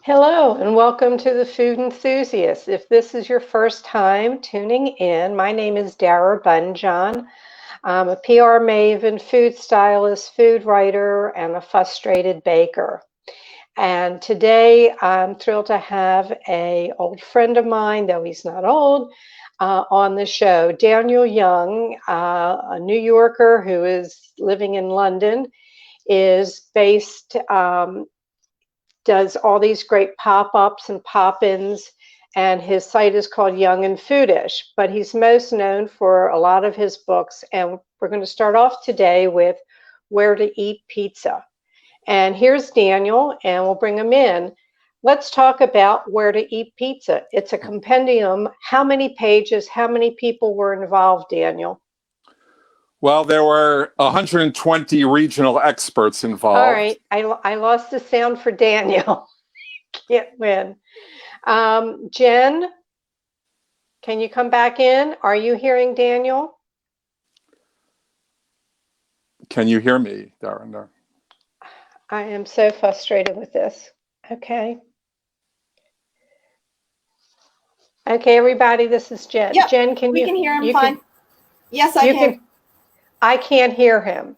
Hello and welcome to the Food Enthusiast. If this is your first time tuning in, my name is Dara Bunjon. I'm a PR maven, food stylist, food writer, and a frustrated baker. And today I'm thrilled to have an old friend of mine, though he's not old, on the show. Daniel Young, a New Yorker who is living in London, is based does all these great pop-ups and pop-ins, and his site is called Young and Foodish, but he's most known for a lot of his books, and we're going to start off today with Where to Eat Pizza. And here's Daniel, and we'll bring him in. Let's talk about Where to Eat Pizza. It's a compendium. How many pages, how many people were involved, Daniel? Well, there were 120 regional experts involved. All right, I lost the sound for Daniel. Can't win. Jen, can you come back in? Are you hearing Daniel? Can you hear me, Darren? I am so frustrated with this. Okay. Okay, everybody, this is Jen. Yep, Jen, can we you? can hear him you fine. Can, yes, I can. I can't hear him.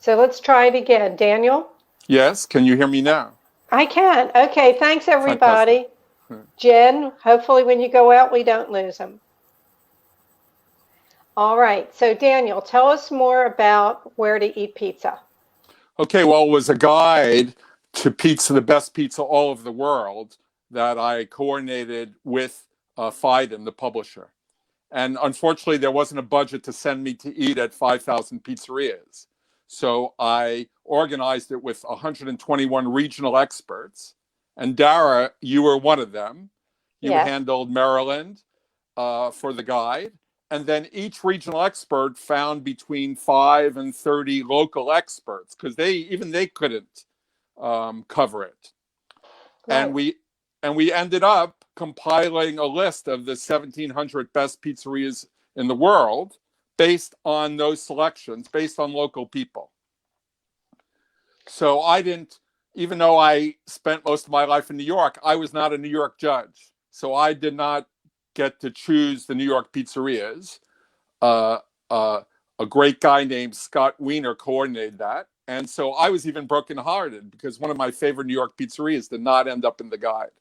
So let's try it again. Daniel? Yes, can you hear me now? I can. Okay, thanks, everybody. Jen, hopefully when you go out, we don't lose him. All right, so Daniel, tell us more about Where to Eat Pizza. Okay, well, it was a guide to pizza, the best pizza all over the world, that I coordinated with Fiden, the publisher. And unfortunately, there wasn't a budget to send me to eat at 5,000 pizzerias. So I organized it with 121 regional experts. And Dara, you were one of them. You handled Maryland for the guide. And then each regional expert found between 5 and 30 local experts, because they couldn't cover it. Right. And we ended up compiling a list of the 1,700 best pizzerias in the world based on those selections, based on local people. So I didn't, even though I spent most of my life in New York, I was not a New York judge. So I did not get to choose the New York pizzerias. A great guy named Scott Wiener coordinated that. And so I was even brokenhearted because one of my favorite New York pizzerias did not end up in the guide.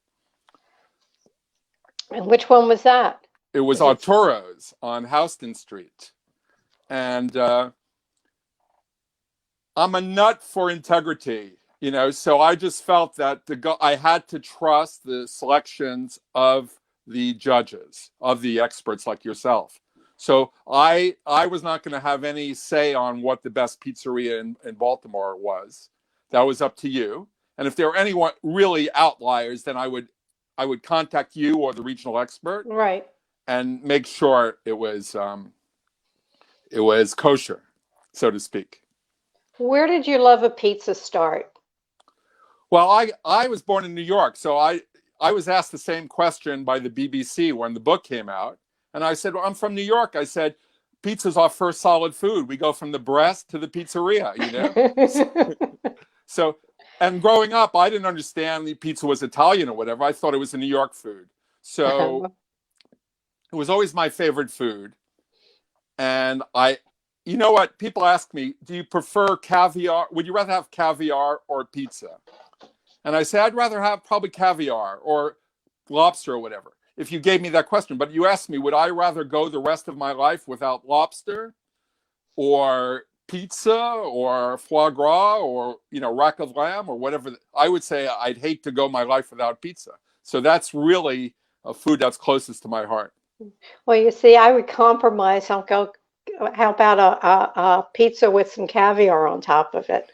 And which one was that? It was Arturo's on Houston Street. And I'm a nut for integrity, you know, so I just felt that I had to trust the selections of the judges, of the experts like yourself. So I was not going to have any say on what the best pizzeria in Baltimore was. That was up to you. And if there were any really outliers, then I would contact you or the regional expert, right, and make sure it was kosher, so to speak. Where did your love of pizza start? Well, I was born in New York, so I was asked the same question by the BBC when the book came out. And I said, well, I'm from New York. I said, pizza's our first solid food. We go from the breast to the pizzeria, you know? So, and growing up, I didn't understand the pizza was Italian or whatever. I thought it was a New York food. So it was always my favorite food. And you know what? People ask me, do you prefer caviar? Would you rather have caviar or pizza? And I say, I'd rather have probably caviar or lobster or whatever, if you gave me that question. But you asked me, would I rather go the rest of my life without lobster or pizza or foie gras or, you know, rack of lamb or whatever? I would say I'd hate to go my life without pizza. So that's really a food that's closest to my heart. Well, you see, I would compromise. I'll go, how about a pizza with some caviar on top of it?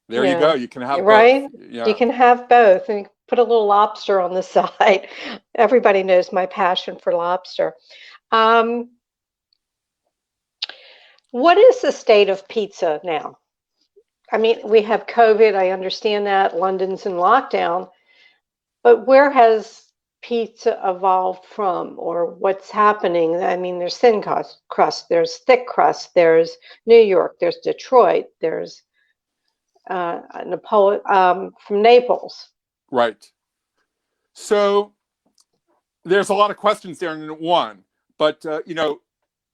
There you go. You can have right? both. Yeah. You can have both, and put a little lobster on the side. Everybody knows my passion for lobster. What is the state of pizza now? I mean, we have COVID. I understand that London's in lockdown, but where has pizza evolved from, or what's happening? I mean, there's thin crust, there's thick crust, there's New York, there's Detroit, there's from Naples. Right. So there's a lot of questions there in one, but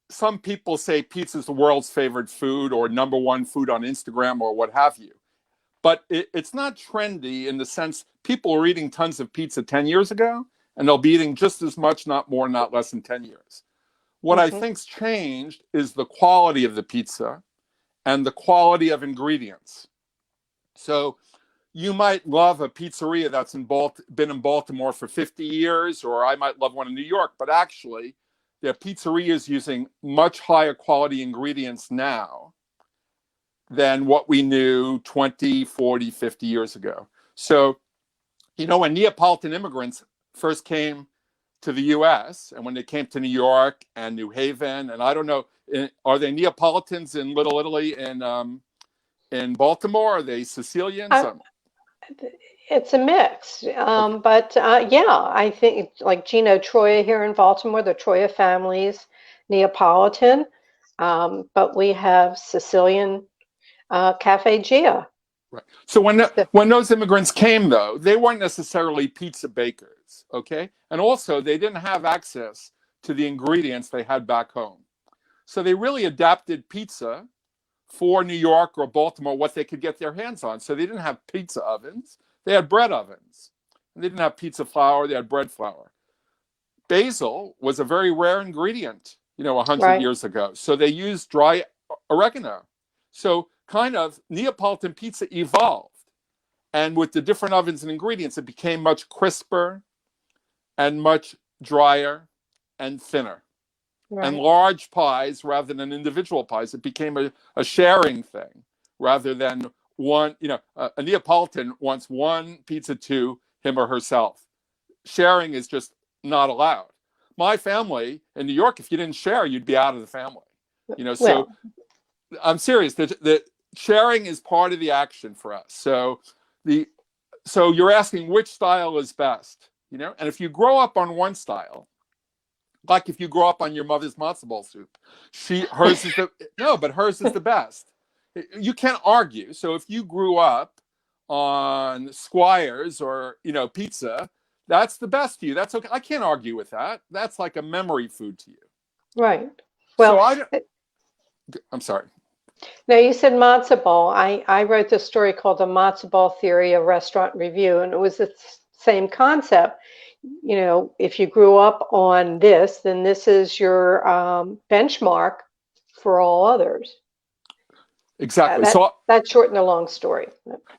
some people say pizza is the world's favorite food or number one food on Instagram or what have you. But it's not trendy in the sense people were eating tons of pizza 10 years ago, and they'll be eating just as much, not more, not less than 10 years. What I think's changed is the quality of the pizza and the quality of ingredients. So you might love a pizzeria that's been in Baltimore for 50 years, or I might love one in New York, but actually, the pizzeria is using much higher quality ingredients now than what we knew 20, 40, 50 years ago. So, when Neapolitan immigrants first came to the US and when they came to New York and New Haven, and I don't know, are they Neapolitans in Little Italy in Baltimore? Are they Sicilians? It's a mix. But I think like Gino Troia here in Baltimore, the Troia family's Neapolitan, but we have Sicilian Cafe Gia. Right. So when those immigrants came, though, they weren't necessarily pizza bakers, okay? And also, they didn't have access to the ingredients they had back home. So they really adapted pizza for New York or Baltimore, what they could get their hands on. So they didn't have pizza ovens. They had bread ovens. And they didn't have pizza flour. They had bread flour. Basil was a very rare ingredient, 100 years ago. So they used dry oregano. So kind of Neapolitan pizza evolved. And with the different ovens and ingredients, it became much crisper and much drier and thinner. Right. And large pies rather than individual pies. It became a sharing thing rather than one, a Neapolitan wants one pizza to him or herself. Sharing is just not allowed. My family in New York, if you didn't share, you'd be out of the family. So I'm serious. The sharing is part of the action for us. So you're asking which style is best, and if you grow up on one style, like if you grow up on your mother's matzo ball soup, hers is the best. You can't argue. So if you grew up on Squire's or pizza, that's the best to you. That's okay. I can't argue with that. That's like a memory food to you. Right. Well, I'm sorry. No, you said matzo ball. I wrote this story called The Matzo Ball Theory of Restaurant Review, and it was the same concept. If you grew up on this, then this is your benchmark for all others. Exactly. That shortened a long story.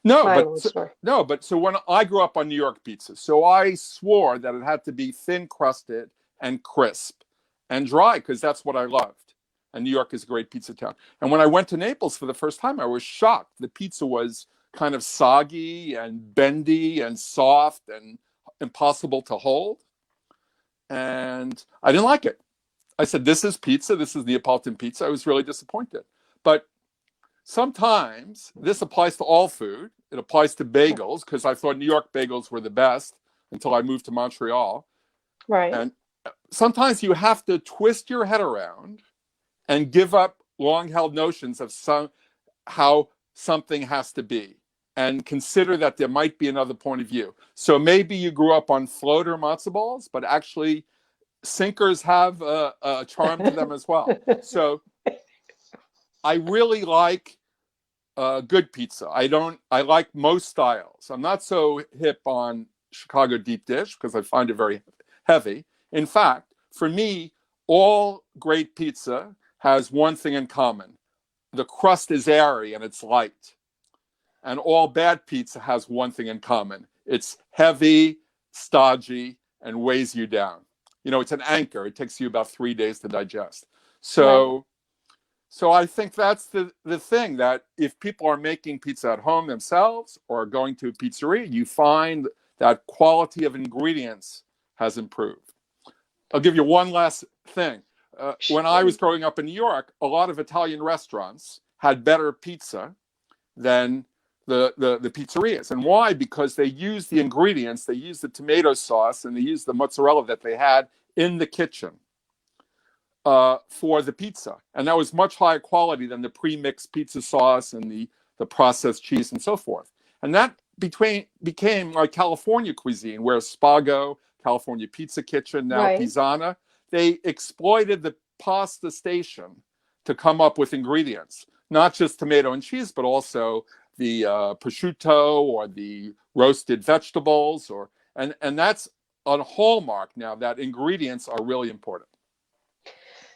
But so when I grew up on New York pizza, so I swore that it had to be thin crusted and crisp and dry because that's what I loved. And New York is a great pizza town. And when I went to Naples for the first time, I was shocked. The pizza was kind of soggy and bendy and soft and impossible to hold. And I didn't like it. I said, this is pizza. This is Neapolitan pizza. I was really disappointed. But sometimes this applies to all food. It applies to bagels because I thought New York bagels were the best until I moved to Montreal. Right. And sometimes you have to twist your head around and give up long-held notions of how something has to be and consider that there might be another point of view. So maybe you grew up on floater matzo balls, but actually sinkers have a charm to them as well. So I really like good pizza. I like most styles. I'm not so hip on Chicago deep dish because I find it very heavy. In fact, for me, all great pizza has one thing in common. The crust is airy and it's light. And all bad pizza has one thing in common. It's heavy, stodgy, and weighs you down. It's an anchor. It takes you about 3 days to digest. So I think that's the thing, that if people are making pizza at home themselves or going to a pizzeria, you find that quality of ingredients has improved. I'll give you one last thing. When I was growing up in New York, a lot of Italian restaurants had better pizza than the pizzerias. And why? Because they used the ingredients, they used the tomato sauce, and they used the mozzarella that they had in the kitchen for the pizza. And that was much higher quality than the pre-mixed pizza sauce and the the processed cheese, and so forth. And that became like California cuisine, where Spago, California Pizza Kitchen, now Right. Pisana, they exploited the pasta station to come up with ingredients, not just tomato and cheese, but also the prosciutto or the roasted vegetables, and that's a hallmark now, that ingredients are really important.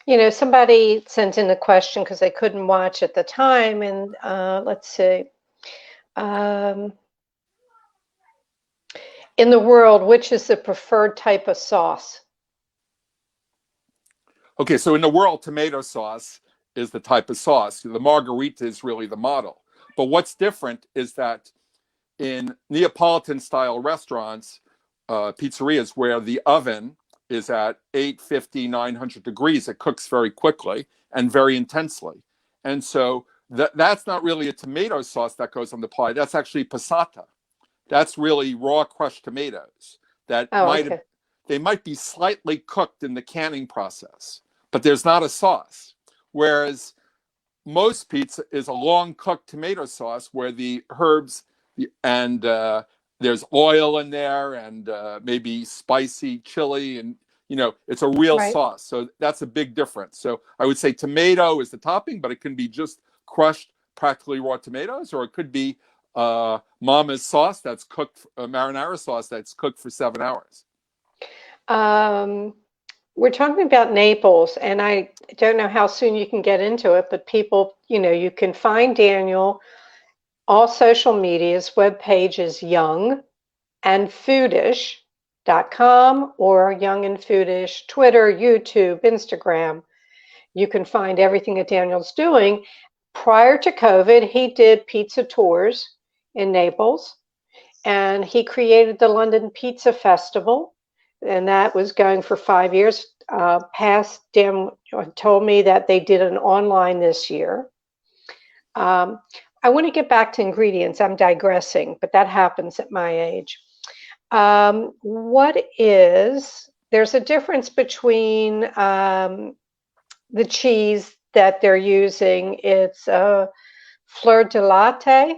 You know, somebody sent in a question because they couldn't watch at the time, and let's see. In the world, which is the preferred type of sauce? Okay, so in the world, tomato sauce is the type of sauce. The margarita is really the model. But what's different is that in Neapolitan style restaurants, pizzerias, where the oven is at 850, 900 degrees, it cooks very quickly and very intensely. And so that's not really a tomato sauce that goes on the pie. That's actually passata. That's really raw crushed tomatoes that they might be slightly cooked in the canning process, but there's not a sauce. Whereas most pizza is a long cooked tomato sauce where the herbs and there's oil in there and maybe spicy chili, and it's a real sauce. So that's a big difference. So I would say tomato is the topping, but it can be just crushed, practically raw tomatoes, or it could be mama's sauce that's cooked, marinara sauce that's cooked for 7 hours. We're talking about Naples, and I don't know how soon you can get into it, but people, you can find Daniel. All social media's webpage is Young and Foodish.com or Young and Foodish, Twitter, YouTube, Instagram. You can find everything that Daniel's doing. Prior to COVID, he did pizza tours in Naples, and he created the London Pizza Festival, and that was going for 5 years. Past Dan told me that they did an online this year. I want to get back to ingredients. I'm digressing, but that happens at my age. There's a difference between the cheese that they're using. It's fleur de latte.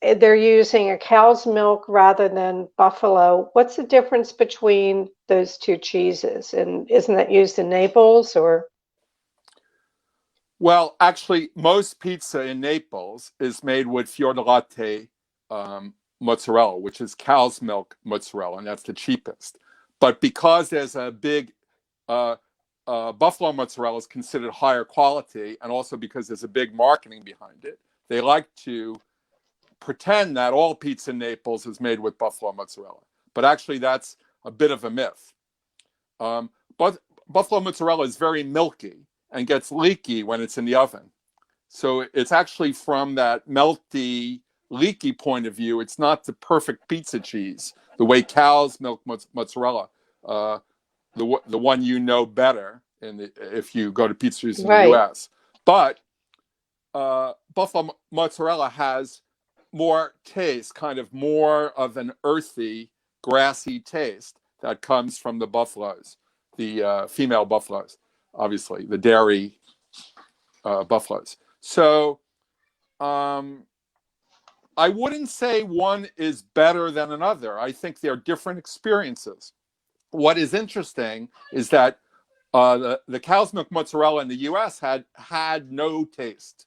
They're using a cow's milk rather than buffalo. What's the difference between those two cheeses? And isn't that used in Naples or? Well, actually, most pizza in Naples is made with fior di latte mozzarella, which is cow's milk mozzarella, and that's the cheapest. But because there's a big buffalo mozzarella is considered higher quality, and also because there's a big marketing behind it, they like to pretend that all pizza in Naples is made with buffalo mozzarella. But actually, that's a bit of a myth. But buffalo mozzarella is very milky and gets leaky when it's in the oven. So it's actually from that melty, leaky point of view, it's not the perfect pizza cheese, the way cow's milk mozzarella, the one better if you go to pizzerias in the US. But buffalo mozzarella has more taste, kind of more of an earthy, grassy taste that comes from the buffaloes, the female buffaloes, obviously, the dairy buffaloes. So I wouldn't say one is better than another. I think they're different experiences. What is interesting is that the cow's milk mozzarella in the US had no taste.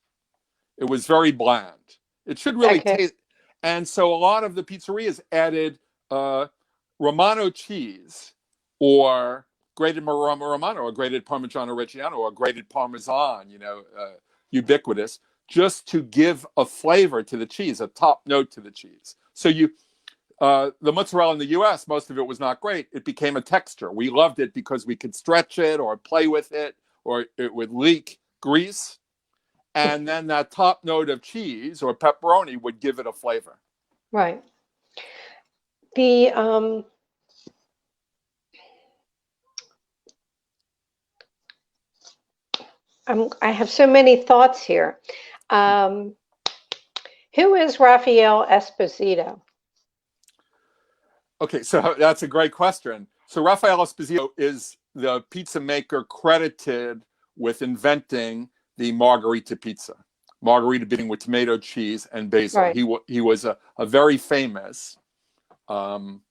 It was very bland. It should really taste. And so a lot of the pizzerias added Romano cheese or grated Romano or grated Parmigiano Reggiano or grated Parmesan, ubiquitous, just to give a flavor to the cheese, a top note to the cheese. So the mozzarella in the US, most of it was not great. It became a texture. We loved it because we could stretch it or play with it, or it would leak grease. And then that top note of cheese or pepperoni would give it a flavor. Right. I have so many thoughts here. Who is Raphael Esposito? Okay, so that's a great question. So Raphael Esposito is the pizza maker credited with inventing the margherita pizza. margarita being with tomato, cheese, and basil. Right. He was a very famous um,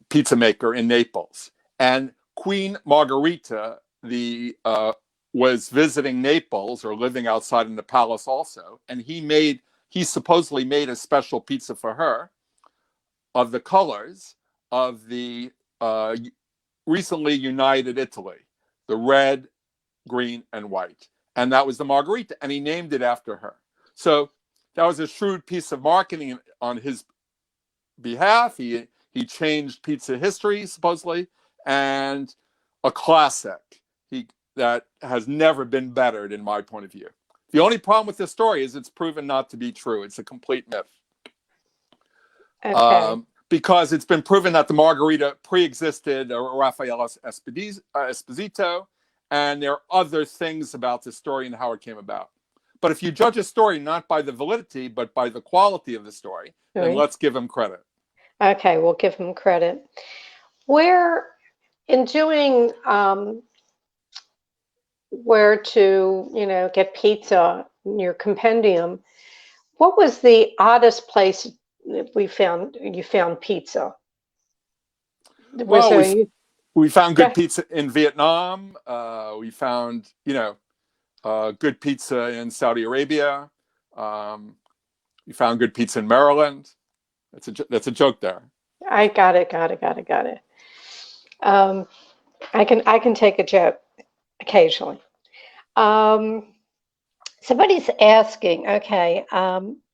pizza maker in Naples. And Queen Margherita was visiting Naples or living outside in the palace also, and he supposedly made a special pizza for her of the colors of the recently united Italy, the red, green, and white. And that was the Margherita, and he named it after her. So that was a shrewd piece of marketing on his behalf. He changed pizza history, supposedly, and a classic that has never been bettered, in my point of view. The only problem with this story is it's proven not to be true. It's a complete myth. Okay. Because it's been proven that the Margherita pre-existed Raphael Esposito, and there are other things about the story and how it came about. But if you judge a story not by the validity, but by the quality of the story, then let's give him credit. Okay, we'll give him credit. Where, in doing where to, get pizza in your compendium, what was the oddest place you found pizza? Well, we found good Yeah. pizza in Vietnam. We found, good pizza in Saudi Arabia. We found good pizza in Maryland. That's a joke there. I got it. I can take a joke occasionally. Somebody's asking, okay,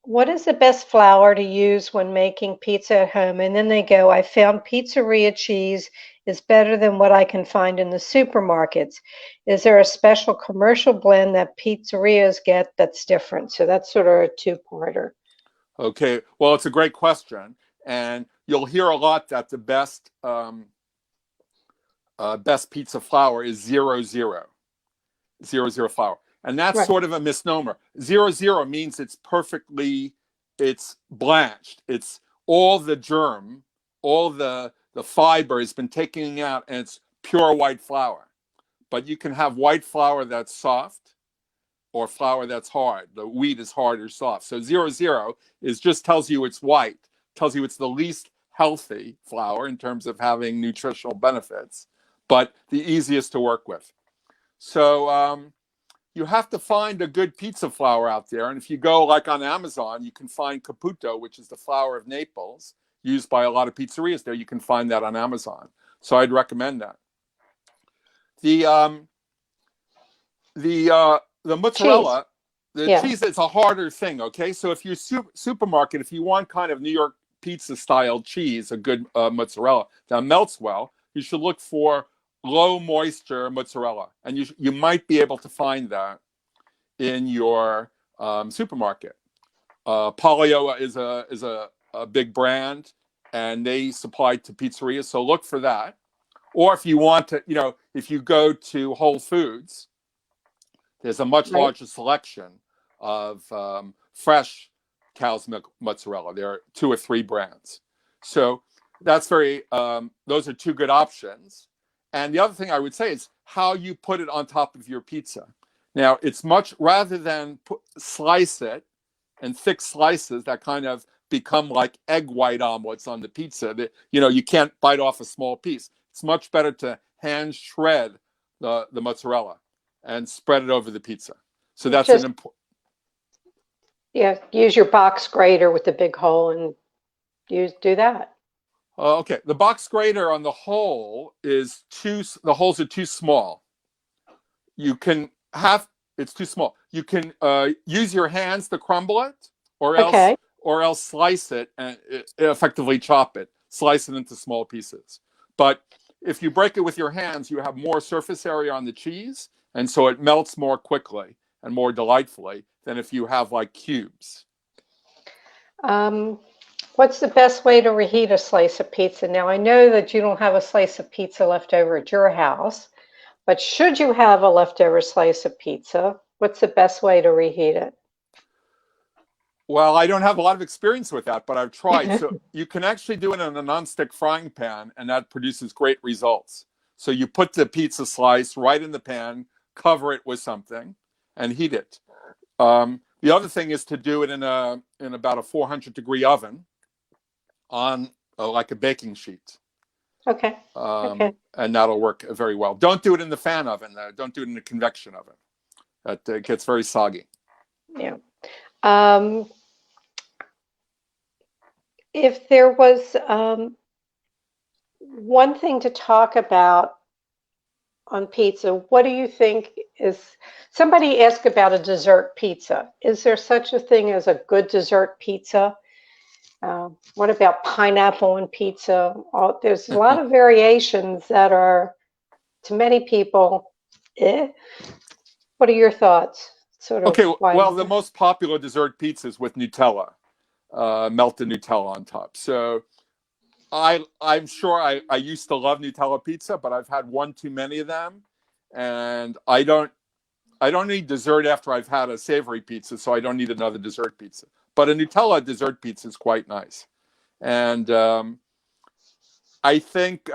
what is the best flour to use when making pizza at home? And then they go, I found pizzeria cheese is better than what I can find in the supermarkets. Is there a special commercial blend that pizzerias get that's different? So that's sort of a two-parter. Okay, well, it's a great question. And you'll hear a lot that the best pizza flour is 00 flour. And that's Right. sort of a misnomer. 00 means it's blanched. It's all the germ, all the fiber has been taken out, and it's pure white flour. But you can have white flour that's soft or flour that's hard. The wheat is hard or soft. So 00 just tells you it's white, tells you it's the least healthy flour in terms of having nutritional benefits, but the easiest to work with. So you have to find a good pizza flour out there. And if you go like on Amazon, you can find Caputo, which is the flour of Naples, used by a lot of pizzerias there. You can find that on Amazon. So I'd recommend that. The mozzarella, cheese is a harder thing, okay? So if you're supermarket, if you want kind of New York pizza style cheese, a good mozzarella that melts well, you should look for low moisture mozzarella, and you might be able to find that in your supermarket. Polio is a big brand, and they supply to pizzerias, so look for that. Or if you want to, if you go to Whole Foods, there's a much larger selection of fresh cow's milk mozzarella. There are 2 or 3 brands, so that's those are 2 good options. And the other thing I would say is how you put it on top of your pizza. Now, it's much, rather than slice it in thick slices that kind of become like egg white omelets on the pizza, that, you can't bite off a small piece. It's much better to hand shred the mozzarella and spread it over the pizza. So that's an important. Yeah, use your box grater with the big hole and do that. Okay, the box grater on the hole the holes are too small. It's too small. You can use your hands to crumble it, or else slice it and effectively chop it, slice it into small pieces. But if you break it with your hands, you have more surface area on the cheese, and so it melts more quickly and more delightfully than if you have like cubes. What's the best way to reheat a slice of pizza? Now, I know that you don't have a slice of pizza left over at your house, but should you have a leftover slice of pizza, what's the best way to reheat it? Well, I don't have a lot of experience with that, but I've tried. So you can actually do it in a nonstick frying pan, and that produces great results. So you put the pizza slice right in the pan, cover it with something, and heat it. The other thing is to do it in about a 400-degree oven on like a baking sheet. Okay. Okay. And that'll work very well. Don't do it in the fan oven. Don't do it in the convection oven. That gets very soggy. Yeah. If there was one thing to talk about on pizza, what do you think is, somebody asked about a dessert pizza. Is there such a thing as a good dessert pizza? What about pineapple on pizza? There's a lot of variations that are, to many people, What are your thoughts? Okay, well, the most popular dessert pizza is with Nutella, melted Nutella on top. So I'm sure I used to love Nutella pizza, but I've had one too many of them, and I don't need dessert after I've had a savory pizza, so I don't need another dessert pizza. But a Nutella dessert pizza is quite nice, and I think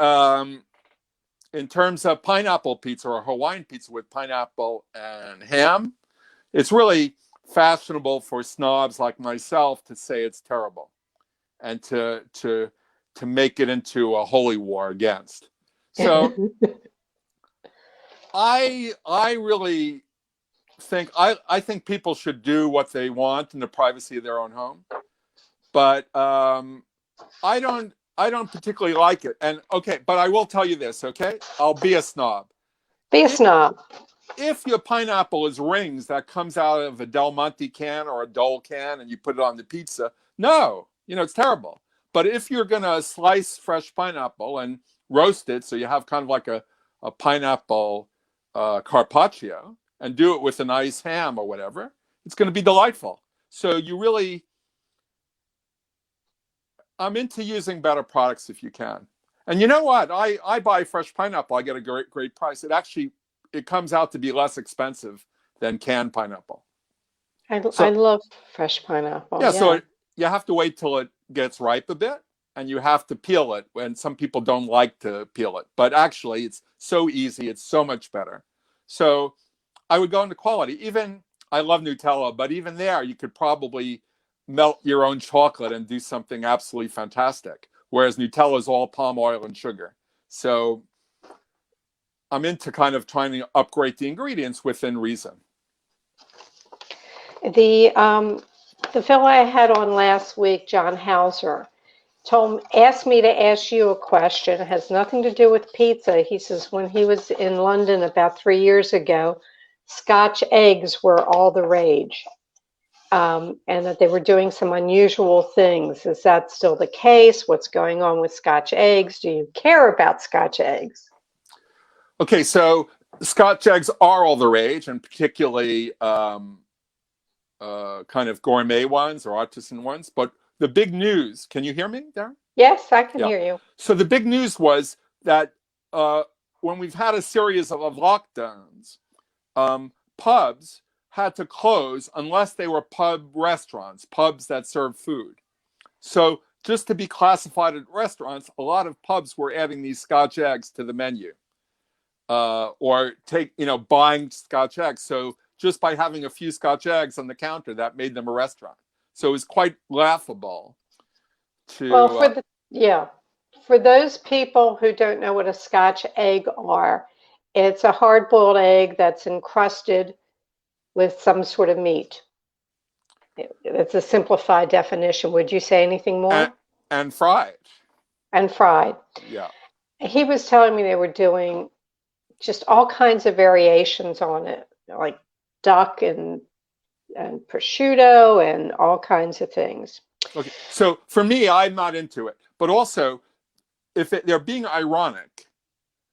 in terms of pineapple pizza or Hawaiian pizza with pineapple and ham, it's really fashionable for snobs like myself to say it's terrible, and to make it into a holy war against. So I really think I think people should do what they want in the privacy of their own home, but I don't particularly like it. And okay, but I will tell you this, okay? I'll be a snob. Be a snob. If your pineapple is rings that comes out of a Del Monte can or a Dole can and you put it on the pizza, no, it's terrible. But if you're going to slice fresh pineapple and roast it so you have kind of like a pineapple carpaccio and do it with a nice ham or whatever, it's going to be delightful. So I'm into using better products if you can. And you know what? I buy fresh pineapple. I get a great price. It comes out to be less expensive than canned pineapple. I love fresh pineapple. Yeah, so you have to wait till it gets ripe a bit, and you have to peel it. And some people don't like to peel it, but actually it's so easy. It's so much better. So I would go into quality. Even I love Nutella, but even there you could probably melt your own chocolate and do something absolutely fantastic. Whereas Nutella is all palm oil and sugar. So I'm into kind of trying to upgrade the ingredients within reason. The fellow I had on last week, John Hauser, asked me to ask you a question. It has nothing to do with pizza. He says when he was in London about 3 years ago, Scotch eggs were all the rage, and that they were doing some unusual things. Is that still the case? What's going on with Scotch eggs? Do you care about Scotch eggs? Okay, so Scotch eggs are all the rage, and particularly kind of gourmet ones or artisan ones. But the big news, can you hear me, Dara? Yes, I can hear you. So the big news was that when we've had a series of lockdowns, pubs had to close unless they were pub restaurants, pubs that serve food. So just to be classified as restaurants, a lot of pubs were adding these Scotch eggs to the menu. Or buying Scotch eggs. So just by having a few Scotch eggs on the counter, that made them a restaurant. So it was quite laughable. For those people who don't know what a Scotch egg are, it's a hard-boiled egg that's encrusted with some sort of meat. It's a simplified definition. Would you say anything more? And fried. And fried. Yeah. He was telling me they were doing just all kinds of variations on it, like duck and prosciutto and all kinds of things. Okay, so for me, I'm not into it. But also, they're being ironic,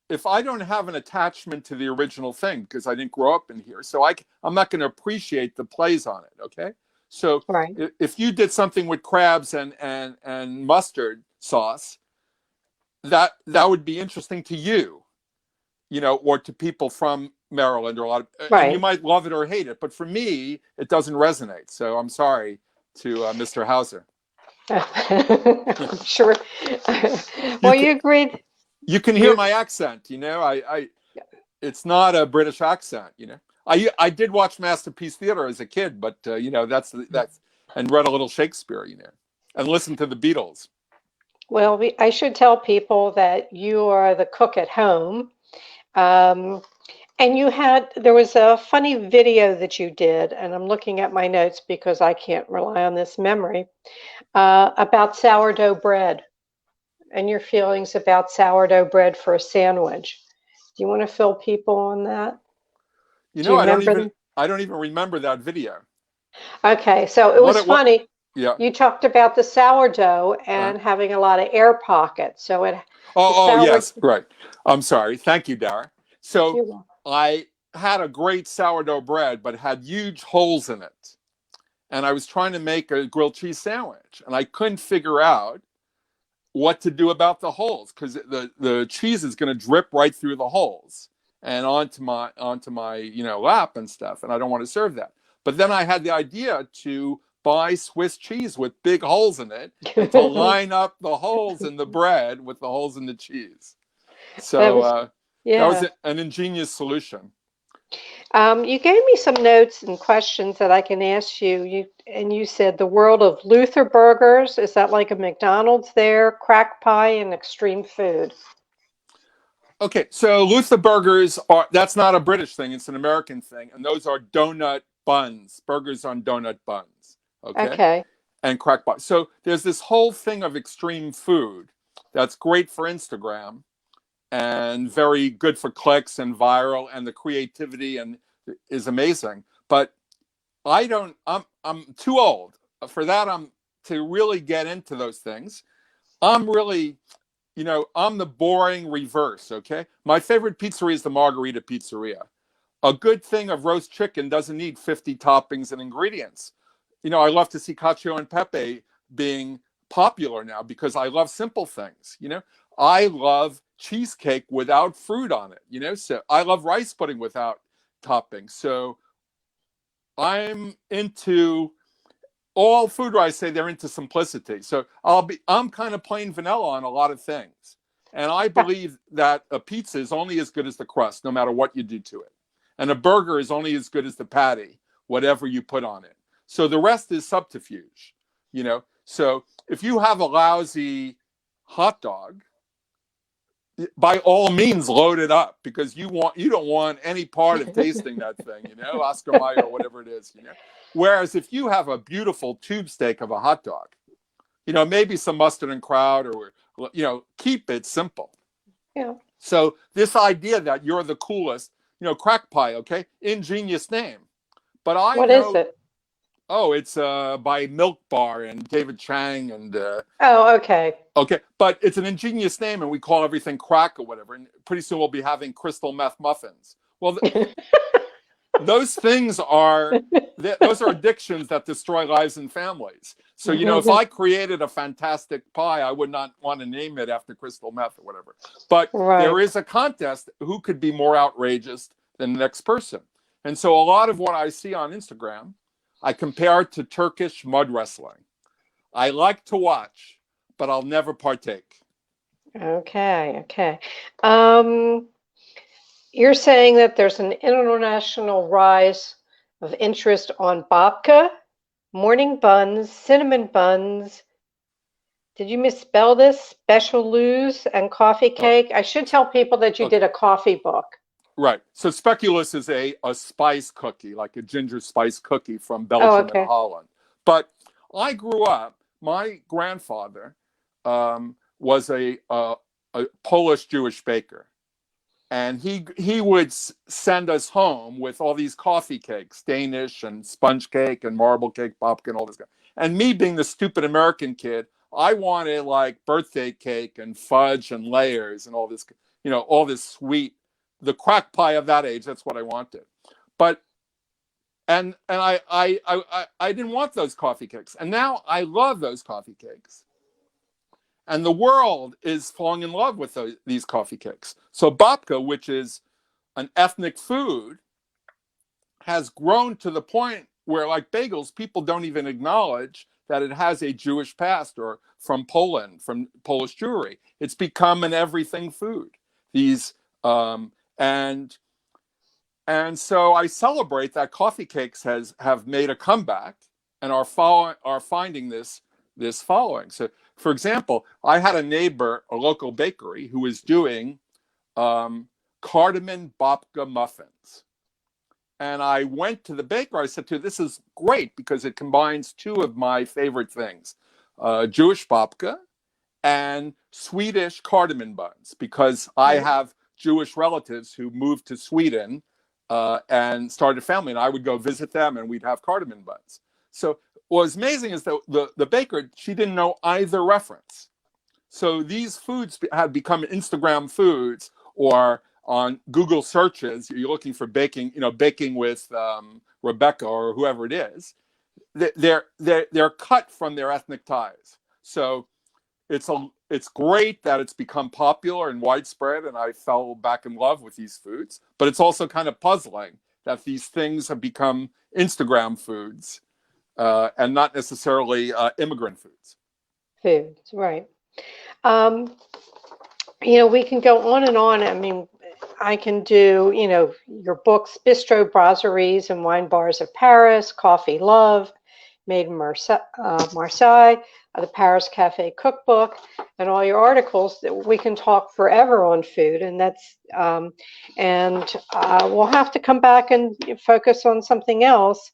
if I don't have an attachment to the original thing, because I didn't grow up in here, so I'm not going to appreciate the plays on it, okay? So right. If you did something with crabs and mustard sauce, that would be interesting to you. Or to people from Maryland or a lot of, right. And you might love it or hate it, but for me, it doesn't resonate. So I'm sorry to Mr. Hauser. I'm sure. Well, you agreed. You can hear my accent, it's not a British accent, I did watch Masterpiece Theater as a kid, but that's and read a little Shakespeare, and listened to the Beatles. Well, I should tell people that you are the cook at home. Um, and there was a funny video that you did, and I'm looking at my notes because I can't rely on this memory, about sourdough bread and your feelings about sourdough bread for a sandwich. Do you want to fill people on that? Do you I don't remember even them? I don't even remember that video. Okay, so it What was it what? funny. Yeah. You talked about the sourdough Uh, and having a lot of air pockets. So the oh sour. yes, right. I'm sorry. Thank you, Dara. So You're welcome. I had a great sourdough bread, but had huge holes in it, and I was trying to make a grilled cheese sandwich, and I couldn't figure out what to do about the holes because the cheese is going to drip right through the holes and onto my lap and stuff, and I don't want to serve that. But then I had the idea to buy Swiss cheese with big holes in it and to line up the holes in the bread with the holes in the cheese. That So was, that was yeah. an ingenious solution. You gave me some notes and questions that I can ask you. You said the world of Luther burgers. Is that like a McDonald's there? Crack pie and extreme food. Okay, so Luther burgers that's not a British thing, it's an American thing, and those are donut buns, burgers on donut buns. Okay? Okay. And crack pie. So there's this whole thing of extreme food that's great for Instagram and very good for clicks and viral, and the creativity and is amazing. But I'm too old for that. I'm to really get into those things. I'm really, I'm the boring reverse. Okay. My favorite pizzeria is the Margarita Pizzeria. A good thing of roast chicken doesn't need 50 toppings and ingredients. I love to see cacio and pepe being popular now because I love simple things. I love cheesecake without fruit on it. So I love rice pudding without toppings. So I'm into all food where I say they're into simplicity. So I'm kind of plain vanilla on a lot of things. And I believe that a pizza is only as good as the crust, no matter what you do to it. And a burger is only as good as the patty, whatever you put on it. So the rest is subterfuge, So if you have a lousy hot dog, by all means load it up because you don't want any part of tasting that thing, Oscar Mayer or whatever it is, Whereas if you have a beautiful tube steak of a hot dog, maybe some mustard and kraut or keep it simple. Yeah. So this idea that you're the coolest, crack pie, okay, ingenious name. But I What is know, it? oh, it's by Milk Bar and David Chang and Oh, okay. okay, but it's an ingenious name, and we call everything crack or whatever. And pretty soon we'll be having crystal meth muffins. Well, those things are those are addictions that destroy lives and families. So if I created a fantastic pie, I would not want to name it after crystal meth or whatever. But Right. there is a contest who could be more outrageous than the next person. And so a lot of what I see on Instagram, I compare to Turkish mud wrestling. I like to watch, but I'll never partake. Okay. Okay. Um, you're saying that there's an international rise of interest on babka, morning buns, cinnamon buns. Did you misspell this? Special loos and coffee Oh, cake. I should tell people that you okay. did a coffee book. Right. So speculus is a spice cookie, like a ginger spice cookie from Oh, Belgium and okay. Holland. But I grew up, my grandfather was a Polish Jewish baker. And he would send us home with all these coffee cakes, Danish and sponge cake and marble cake, babka and all this. And me being the stupid American kid, I wanted like birthday cake and fudge and layers and all this, all this sweet, the crack pie of that age. That's what I wanted. But and I didn't want those coffee cakes, and now I love those coffee cakes. And the world is falling in love with these coffee cakes. So babka, which is an ethnic food, has grown to the point where, like bagels, people don't even acknowledge that it has a Jewish past or from Poland, from Polish Jewry. It's become an everything food. And And so I celebrate that coffee cakes have made a comeback and are finding this following. So, for example, I had a neighbor, a local bakery, who was doing cardamom babka muffins. And I went to the baker. I said to her, "This is great because it combines two of my favorite things, Jewish babka and Swedish cardamom buns, because I have Jewish relatives who moved to Sweden and started a family, and I would go visit them, and we'd have cardamom buns." So what was amazing is that the baker, she didn't know either reference. So these foods had become Instagram foods, or on Google searches, you're looking for baking, baking with Rebecca or whoever it is. They're cut from their ethnic ties. So it's great that it's become popular and widespread, and I fell back in love with these foods. But it's also kind of puzzling that these things have become Instagram foods and not necessarily immigrant foods. Foods, right. We can go on and on. I mean, I can do, your books, Bistro, Brasseries, and Wine Bars of Paris, Coffee Love, Made in Marseille, the Paris Cafe Cookbook, and all your articles. We can talk forever on food, and we'll have to come back and focus on something else.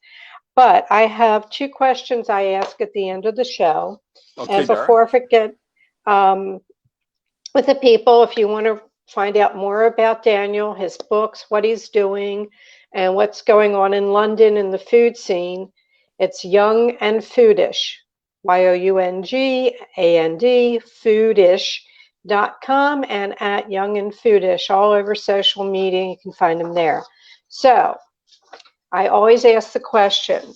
But I have two questions I ask at the end of the show Okay, as a Dara. forfeit with the people. If you want to find out more about Daniel, his books, what he's doing, and what's going on in London in the food scene, it's Young and Foodish, YOUNGAND, foodish.com, and at Young and Foodish all over social media. You can find him there. So I always ask the question,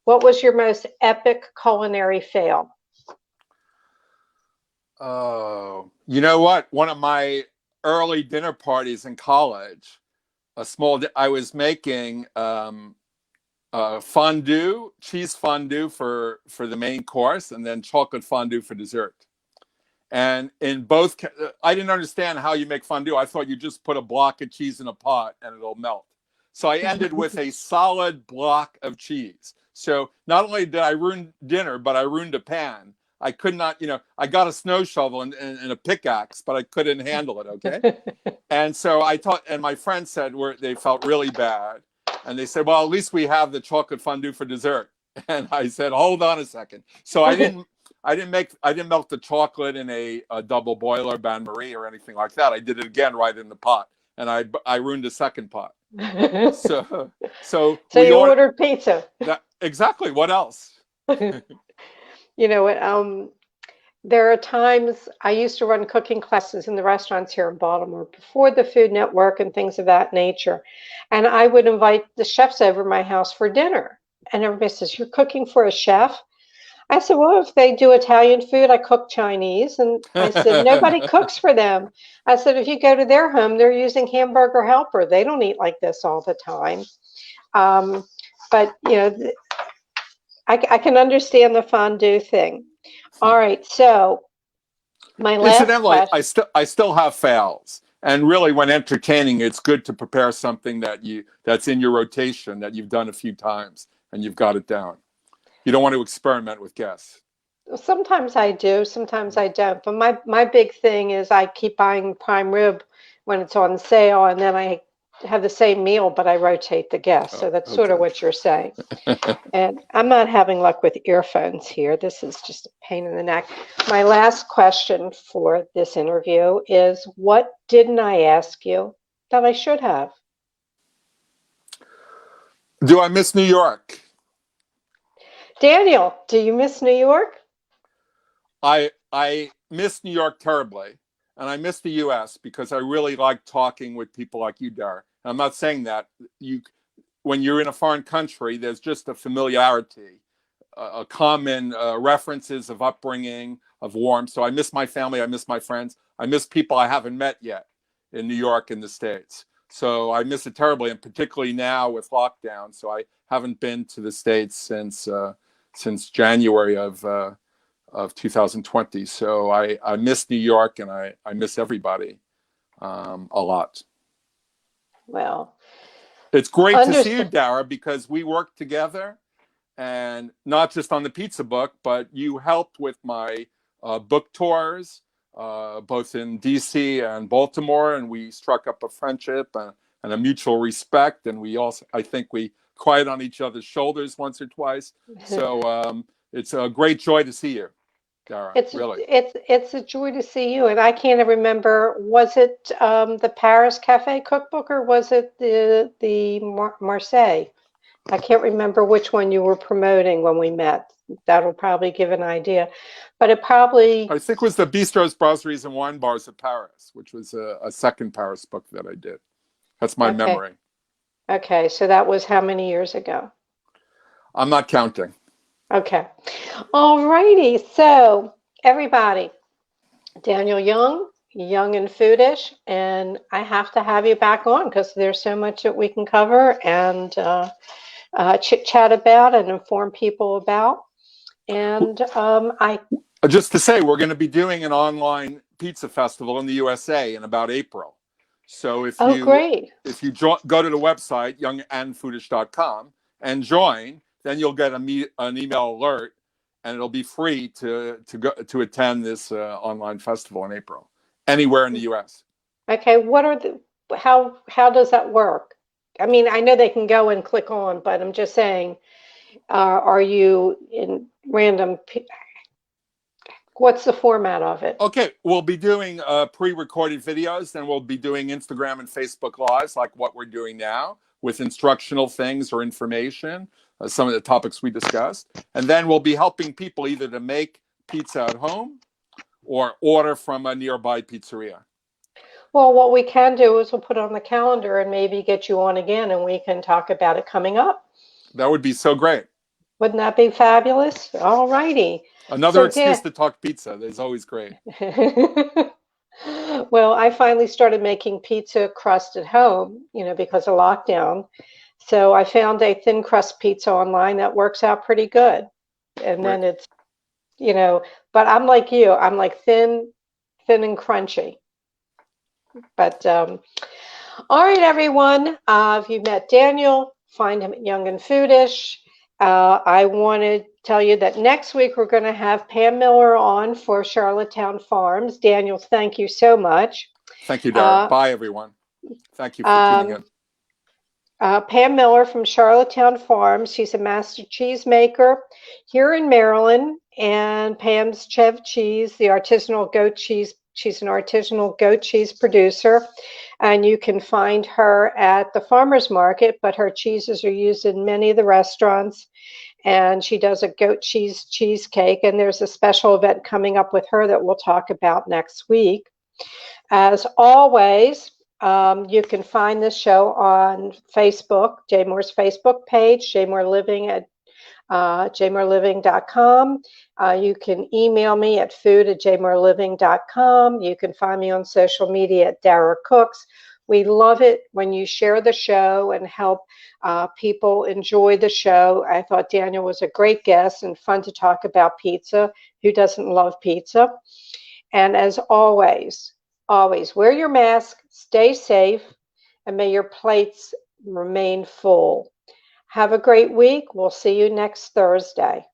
what was your most epic culinary fail? Oh, you know what? One of my early dinner parties in college, I was making fondue, cheese fondue for the main course, and then chocolate fondue for dessert. And in both, I didn't understand how you make fondue. I thought you just put a block of cheese in a pot and it'll melt. So I ended with a solid block of cheese. So not only did I ruin dinner, but I ruined a pan. I could not, I got a snow shovel and a pickaxe, but I couldn't handle it, okay? And so and my friends said they felt really bad. And they said, well, at least we have the chocolate fondue for dessert. And I said, hold on a second. So I didn't melt the chocolate in a double boiler, bain marie, or anything like that. I did it again right in the pot, and I ruined the second pot. So you ordered pizza. Exactly. What else? You know what? There are times I used to run cooking classes in the restaurants here in Baltimore before the Food Network and things of that nature, and I would invite the chefs over my house for dinner. And everybody says, "You're cooking for a chef?" I said, well, if they do Italian food, I cook Chinese. And I said, nobody cooks for them. I said, if you go to their home, they're using Hamburger Helper. They don't eat like this all the time. But, I can understand the fondue thing. All right. So my last Incidentally, question. I still have fails. And really, when entertaining, it's good to prepare something that's in your rotation that you've done a few times and you've got it down. You don't want to experiment with guests. Sometimes I do, sometimes I don't. But my big thing is I keep buying prime rib when it's on sale, and then I have the same meal, but I rotate the guests. So that's sort of what you're saying. And I'm not having luck with earphones here. This is just a pain in the neck. My last question for this interview is, what didn't I ask you that I should have? Do I miss New York? Daniel, do you miss New York? I miss New York terribly, and I miss the U.S. because I really like talking with people like you, Dara. I'm not saying that when you're in a foreign country, there's just a familiarity, a common references of upbringing, of warmth. So I miss my family, I miss my friends, I miss people I haven't met yet in New York and the States. So I miss it terribly, and particularly now with lockdown. So I haven't been to the States since January of 2020. So I miss New York, and I miss everybody a lot. Well, It's great to see you, Understood. Dara, because we worked together, and not just on the pizza book, but you helped with my book tours, both in DC and Baltimore, and we struck up a friendship and a mutual respect, and we also, I think, we cried on each other's shoulders once or twice. So it's a great joy to see you, Dara. It's Really. it's a joy to see you. And I can't remember, was it the Paris Cafe cookbook or was it the Marseille? I can't remember which one you were promoting when we met. That'll probably give an idea. But it probably, I think it was the Bistros, Brasseries, and Wine Bars of Paris, which was a second Paris book that I did. That's my okay. memory. Okay, so that was how many years ago? I'm not counting. Okay. All righty. So everybody, Daniel Young, Young and Foodish, and I have to have you back on because there's so much that we can cover and chit chat about and inform people about. And Just to say, we're going to be doing an online pizza festival in the USA in about April. So if oh, you great. go to the website youngandfoodish.com and join, then you'll get an email alert, and it'll be free to go to attend this online festival in April, anywhere in the US. Okay, what are the how does that work? I mean, I know they can go and click on, but I'm just saying, are you in random? What's the format of it? Okay, we'll be doing pre-recorded videos, then we'll be doing Instagram and Facebook Lives like what we're doing now with instructional things or information, some of the topics we discussed. And then we'll be helping people either to make pizza at home or order from a nearby pizzeria. Well, what we can do is we'll put it on the calendar and maybe get you on again and we can talk about it coming up. That would be so great. Wouldn't that be fabulous? All righty. Another So, excuse to talk pizza. That's always great. well, I finally started making pizza crust at home, because of lockdown. So I found a thin crust pizza online that works out pretty good. And Great. then it's, but I'm like you, I'm like thin and crunchy. But all right, everyone. If you met Daniel, find him at Young and Foodish. I want to tell you that next week we're going to have Pam Miller on for Charlottetown Farms. Daniel, thank you so much. Thank you, Dara. Bye, everyone. Thank you for tuning in. Pam Miller from Charlottetown Farms. She's a master cheesemaker here in Maryland. And Pam's Chev Cheese, the artisanal goat cheese. She's an artisanal goat cheese producer. And you can find her at the farmer's market, but her cheeses are used in many of the restaurants. And she does a goat cheese cheesecake. And there's a special event coming up with her that we'll talk about next week. As always, you can find this show on Facebook, J Moore's Facebook page, J Moore Living at jmoreliving.com. You can email me at food@jmoreliving.com. You can find me on social media at Dara Cooks. We love it when you share the show and help people enjoy the show. I thought Daniel was a great guest and fun to talk about pizza. Who doesn't love pizza? And as always wear your mask, stay safe, and may your plates remain full. Have a great week. We'll see you next Thursday.